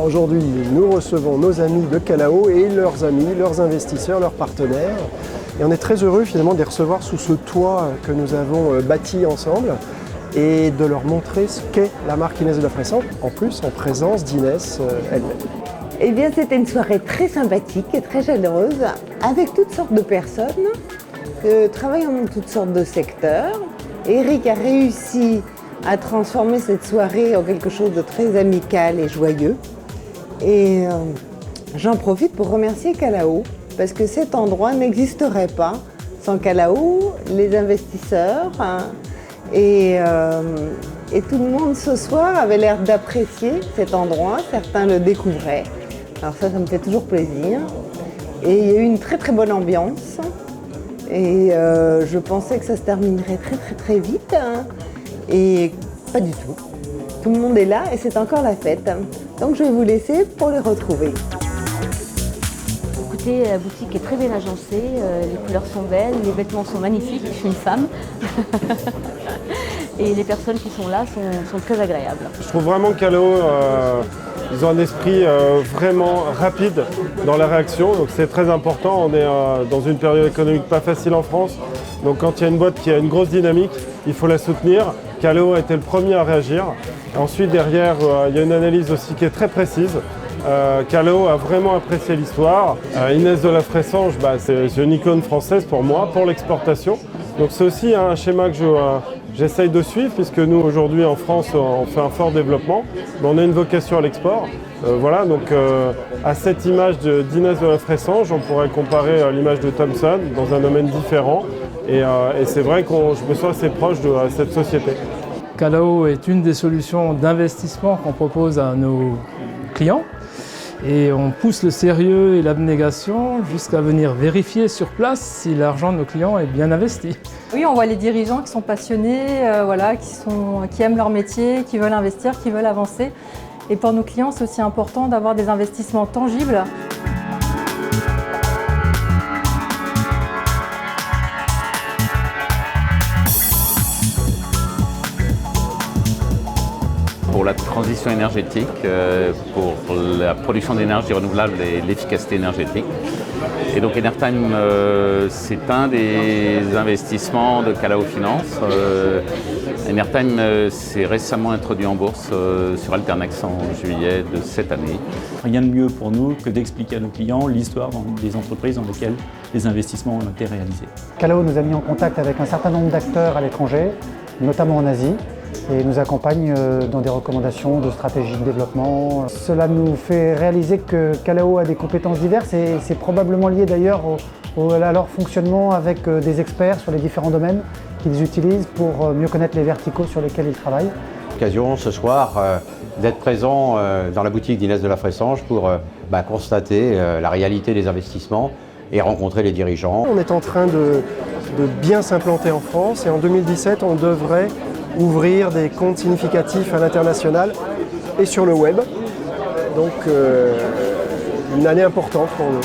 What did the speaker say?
Alors aujourd'hui, nous recevons nos amis de Calao et leurs amis, leurs investisseurs, leurs partenaires. Et on est très heureux finalement de les recevoir sous ce toit que nous avons bâti ensemble et de leur montrer ce qu'est la marque Inès de la Fressange, en plus en présence d'Inès elle-même. Eh bien, c'était une soirée très sympathique et très chaleureuse, avec toutes sortes de personnes travaillant dans toutes sortes de secteurs. Eric a réussi à transformer cette soirée en quelque chose de très amical et joyeux. Et j'en profite pour remercier Calao, parce que cet endroit n'existerait pas sans Calao, les investisseurs, et tout le monde ce soir avait l'air d'apprécier cet endroit, certains le découvraient. Alors ça me fait toujours plaisir. Et il y a eu une très très bonne ambiance. Et je pensais que ça se terminerait très vite. Et pas du tout. Tout le monde est là et c'est encore la fête. Donc je vais vous laisser pour les retrouver. Écoutez, la boutique est très bien agencée, les couleurs sont belles, les vêtements sont magnifiques, je suis une femme. Et les personnes qui sont là sont très agréables. Je trouve vraiment que Calao, ils ont un esprit vraiment rapide dans la réaction, donc c'est très important. On est dans une période économique pas facile en France, donc quand il y a une boîte qui a une grosse dynamique, il faut la soutenir. Calao a été le premier à réagir. Ensuite, derrière, il y a une analyse aussi qui est très précise. Calao a vraiment apprécié l'histoire. Inès de la Fressange, c'est une icône française pour moi, pour l'exportation. Donc c'est aussi un schéma que j'essaye de suivre, puisque nous aujourd'hui en France on fait un fort développement, mais on a une vocation à l'export. Voilà, donc à cette image d'Inès de la Fressange, on pourrait comparer l'image de Thomson dans un domaine différent. Et c'est vrai que je me sens assez proche de cette société. Calao est une des solutions d'investissement qu'on propose à nos clients. Et on pousse le sérieux et l'abnégation jusqu'à venir vérifier sur place si l'argent de nos clients est bien investi. Oui, on voit les dirigeants qui sont passionnés, qui aiment leur métier, qui veulent investir, qui veulent avancer. Et pour nos clients, c'est aussi important d'avoir des investissements tangibles. Pour la transition énergétique, pour la production d'énergie renouvelable et l'efficacité énergétique. Et donc Enertime, c'est un des investissements de Calao Finance. Enertime s'est récemment introduit en bourse sur Alternax en juillet de cette année. Rien de mieux pour nous que d'expliquer à nos clients l'histoire des entreprises dans lesquelles les investissements ont été réalisés. Calao nous a mis en contact avec un certain nombre d'acteurs à l'étranger, notamment en Asie, et nous accompagne dans des recommandations de stratégies de développement. Cela nous fait réaliser que Calao a des compétences diverses et c'est probablement lié d'ailleurs à leur fonctionnement avec des experts sur les différents domaines qu'ils utilisent pour mieux connaître les verticaux sur lesquels ils travaillent. L'occasion ce soir d'être présent dans la boutique d'Inès de la Fressange pour constater la réalité des investissements et rencontrer les dirigeants. On est en train de bien s'implanter en France et en 2017 on devrait ouvrir des comptes significatifs à l'international et sur le web. Donc une année importante pour nous.